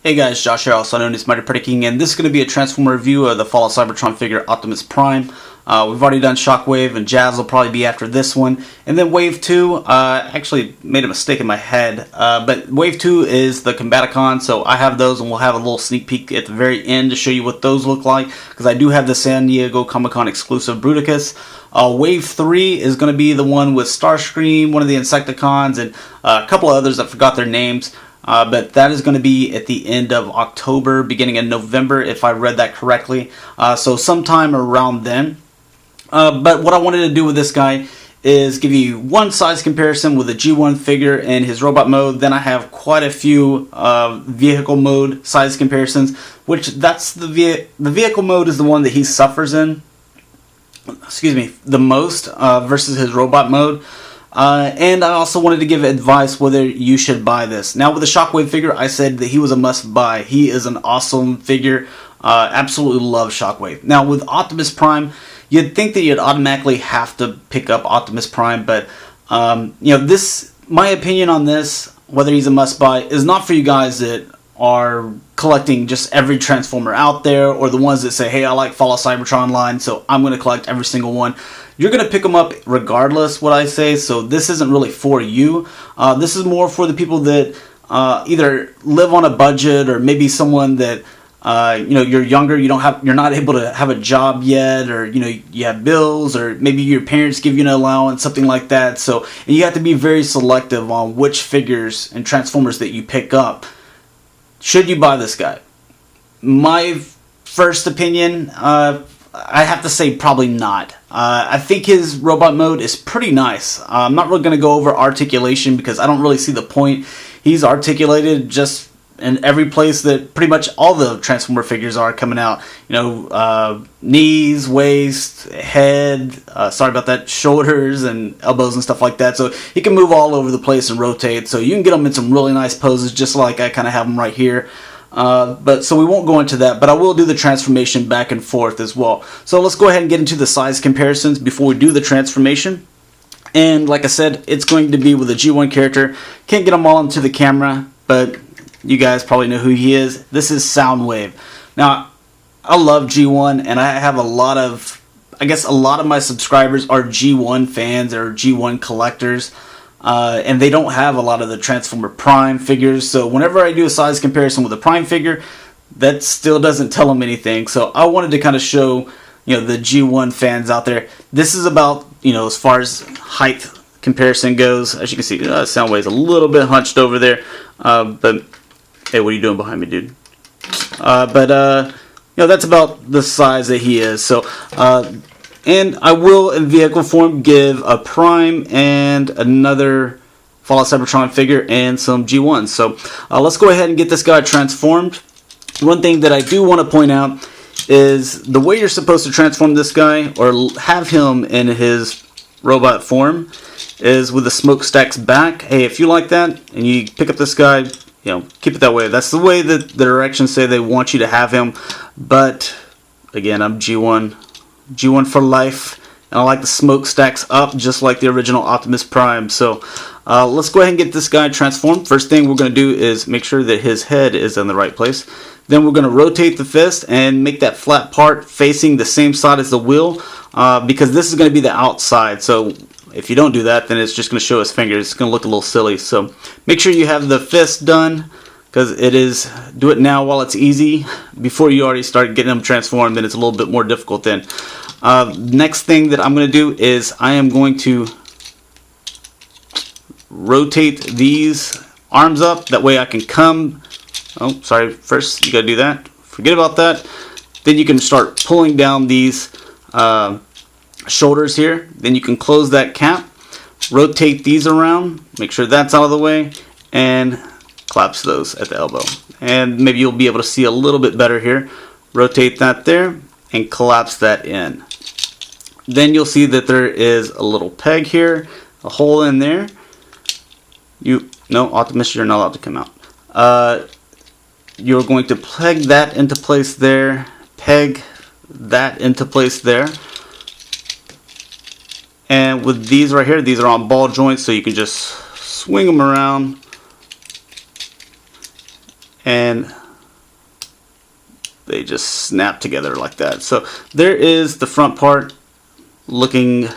Hey guys, Josh here, also known as MightyPredaking, and this is going to be a Transformer review of the Fall of Cybertron figure Optimus Prime. We've already done Shockwave, and Jazz will probably be after this one. And then Wave 2, actually made a mistake in my head, but Wave 2 is the Combaticon, so I have those, and we'll have a little sneak peek at the very end to show you what those look like, because I do have the San Diego Comic-Con exclusive Bruticus. Wave 3 is going to be the one with Starscream, one of the Insecticons, and a couple of others, I forgot their names. But that is going to be at the end of October, beginning of November, if I read that correctly. So sometime around then. But what I wanted to do with this guy is give you one size comparison with the G1 figure and his robot mode. Then I have quite a few vehicle mode size comparisons, which that's the vehicle mode is the one that he suffers in. Excuse me, the most versus his robot mode. And I also wanted to give advice whether you should buy this. Now with the Shockwave figure, I said that he was a must-buy. He is an awesome figure. Absolutely love Shockwave. Now with Optimus Prime, you'd think that you'd automatically have to pick up Optimus Prime, but you know, my opinion on this, whether he's a must-buy, is not for you guys that are collecting just every Transformer out there, or the ones that say, hey, I like Fall of Cybertron line, so I'm going to collect every single one. You're going to pick them up regardless what I say, so this isn't really for you. This is more for the people that either live on a budget, or maybe someone that you know, you're younger, you're not able to have a job yet, or you know, you have bills, or maybe your parents give you an allowance, something like that. So and you have to be very selective on which figures and Transformers that you pick up. Should you buy this guy? My first opinion, I have to say probably not. I think his robot mode is pretty nice. I'm not really going to go over articulation because I don't really see the point. He's articulated just in every place that pretty much all the Transformer figures are coming out. You know, knees, waist, head, sorry about that, shoulders and elbows and stuff like that. So he can move all over the place and rotate. So you can get him in some really nice poses, just like I kind of have him right here. But so we won't go into that, but I will do the transformation back and forth as well. So let's go ahead and get into the size comparisons before we do the transformation. And like I said, it's going to be with a G1 character. Can't get them all into the camera, but you guys probably know who he is. This is Soundwave. Now, I love G1, and I have I guess a lot of my subscribers are G1 fans or G1 collectors. And they don't have a lot of the Transformer Prime figures, so whenever I do a size comparison with a Prime figure, that still doesn't tell them anything. So I wanted to kind of show, you know, the G1 fans out there. This is about, you know, as far as height comparison goes. As you can see, Soundwave's a little bit hunched over there, but hey, what are you doing behind me, dude? You know, that's about the size that he is. So. And I will, in vehicle form, give a Prime and another Fall of Cybertron figure and some G1s. So let's go ahead and get this guy transformed. One thing that I do want to point out is the way you're supposed to transform this guy, or have him in his robot form, is with the smokestacks back. Hey, if you like that and you pick up this guy, you know, keep it that way. That's the way that the directions say they want you to have him. But again, I'm G1 for life, and I like the smokestacks up just like the original Optimus Prime. So let's go ahead and get this guy transformed. First thing we're going to do is make sure that his head is in the right place. Then we're going to rotate the fist and make that flat part facing the same side as the wheel, because this is going to be the outside. So if you don't do that, then it's just going to show his fingers. It's going to look a little silly. So make sure you have the fist done, because it is, do it now while it's easy. Before you already start getting them transformed, then it's a little bit more difficult then. Next thing that I'm going to do is I am going to rotate these arms up. That way I can come, oh, sorry, first you got to do that. Forget about that. Then you can start pulling down these shoulders here. Then you can close that cap, rotate these around, make sure that's out of the way, and collapse those at the elbow. And maybe you'll be able to see a little bit better here. Rotate that there and collapse that in. Then you'll see that there is a little peg here, a hole in there. No, Optimus, you're not allowed to come out. You're going to peg that into place there, peg that into place there. And with these right here, these are on ball joints, so you can just swing them around and they just snap together like that. So there is the front part, looking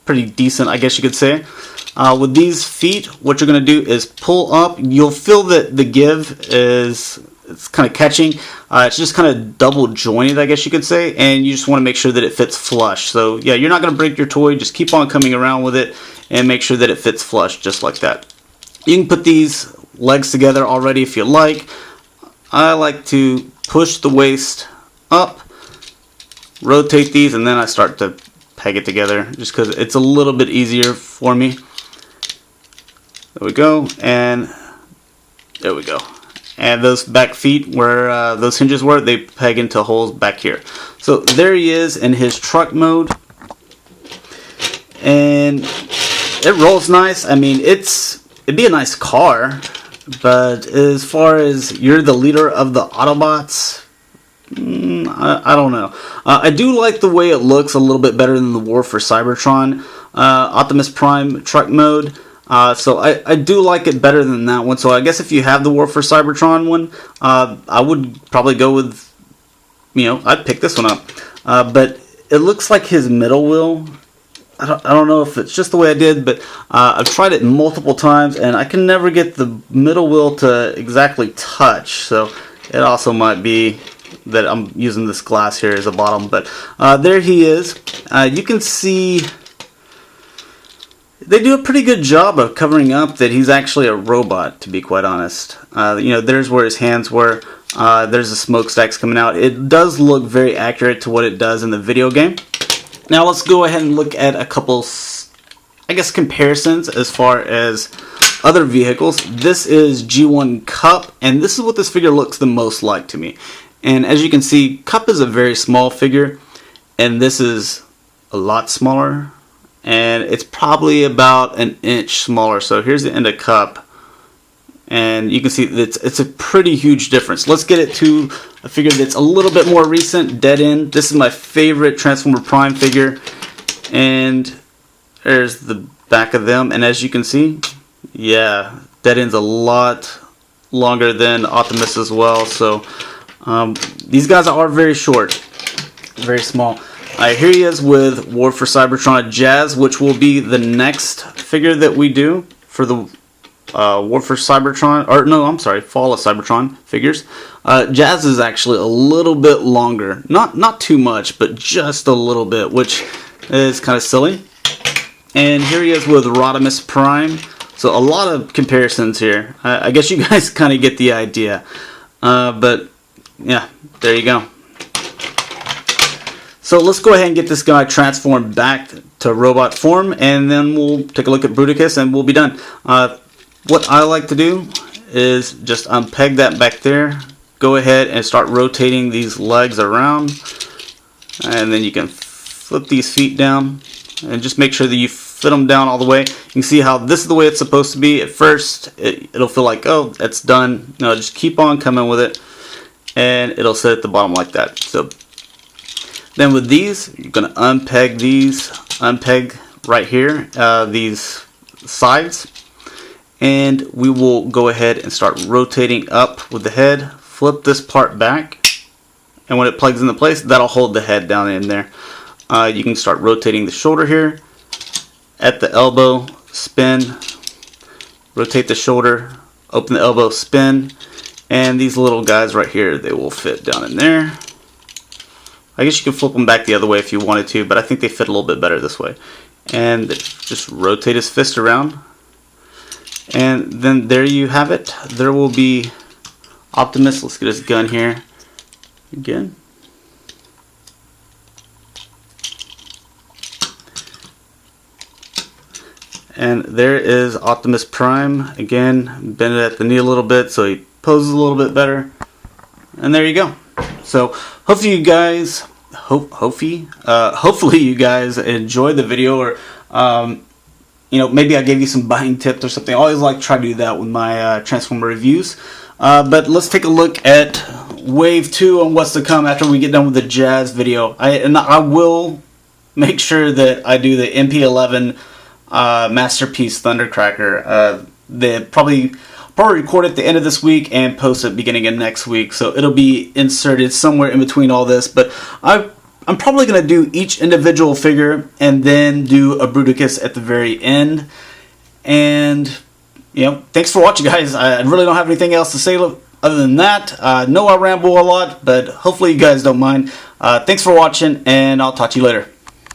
pretty decent, I guess you could say. With these feet, what you're going to do is pull up. You'll feel that the give is, it's kind of catching. It's just kind of double jointed, I guess you could say, and you just want to make sure that it fits flush. So yeah, you're not going to break your toy. Just keep on coming around with it and make sure that it fits flush, just like that. You can put these legs together already if you like. I like to push the waist up, rotate these, and then I start to peg it together just because it's a little bit easier for me. There we go, and there we go. And those back feet where those hinges were, they peg into holes back here. So there he is in his truck mode, and it rolls nice. I mean, it'd be a nice car, but as far as you're the leader of the Autobots, I don't know. I do like the way it looks a little bit better than the War for Cybertron Optimus Prime truck mode. So I do like it better than that one. So I guess if you have the War for Cybertron one, I would probably go with, I'd pick this one up. But it looks like his middle wheel, I don't know if it's just the way I did, but I've tried it multiple times and I can never get the middle wheel to exactly touch. So it also might be that I'm using this glass here as a bottom. But there he is. You can see they do a pretty good job of covering up that he's actually a robot, to be quite honest. There's where his hands were. There's the smokestacks coming out. It does look very accurate to what it does in the video game. Now let's go ahead and look at a couple, I guess, comparisons as far as other vehicles. This is G1 Cup, and this is what this figure looks the most like to me. And as you can see, Cup is a very small figure, and this is a lot smaller. And it's probably about an inch smaller. So here's the end of Cup, and you can see it's a pretty huge difference. Let's get it to a figure that's a little bit more recent, Dead End. This is my favorite Transformer Prime figure, and there's the back of them. And as you can see, yeah, Dead End's a lot longer than Optimus as well. So these guys are very short, very small. Here he is with War for Cybertron Jazz, which will be the next figure that we do for the War for Cybertron, or no, I'm sorry, Fall of Cybertron figures. Jazz is actually a little bit longer, not too much, but just a little bit, which is kind of silly. And here he is with Optimus Prime. So a lot of comparisons here. I guess you guys kind of get the idea. But yeah, there you go. So let's go ahead and get this guy transformed back to robot form, and then we'll take a look at Bruticus and we'll be done. What I like to do is just unpeg that back there, go ahead and start rotating these legs around, and then you can flip these feet down and just make sure that you fit them down all the way. You can see how this is the way it's supposed to be. At first it'll feel like, oh, it's done. No, just keep on coming with it, and it'll sit at the bottom like that. So then with these, you're going to unpeg right here, these sides, and we will go ahead and start rotating up with the head, flip this part back, and when it plugs into place, that'll hold the head down in there. You can start rotating the shoulder here, at the elbow, spin, rotate the shoulder, open the elbow, spin, and these little guys right here, they will fit down in there. I guess you can flip them back the other way if you wanted to, but I think they fit a little bit better this way. And just rotate his fist around. And then there you have it. There will be Optimus. Let's get his gun here again. And there is Optimus Prime. Again, bend it at the knee a little bit so he poses a little bit better. And there you go. So hopefully you guys, hopefully you guys enjoyed the video, or maybe I gave you some buying tips or something. I always like to try to do that with my Transformer reviews. But let's take a look at Wave 2 and what's to come after we get done with the Jazz video. I will make sure that I do the MP11 Masterpiece Thundercracker. Probably probably record it at the end of this week and post it beginning of next week. So it'll be inserted somewhere in between all this. But I'm probably going to do each individual figure and then do a Bruticus at the very end. And, you know, thanks for watching, guys. I really don't have anything else to say other than that. I know I ramble a lot, but hopefully you guys don't mind. Thanks for watching, and I'll talk to you later.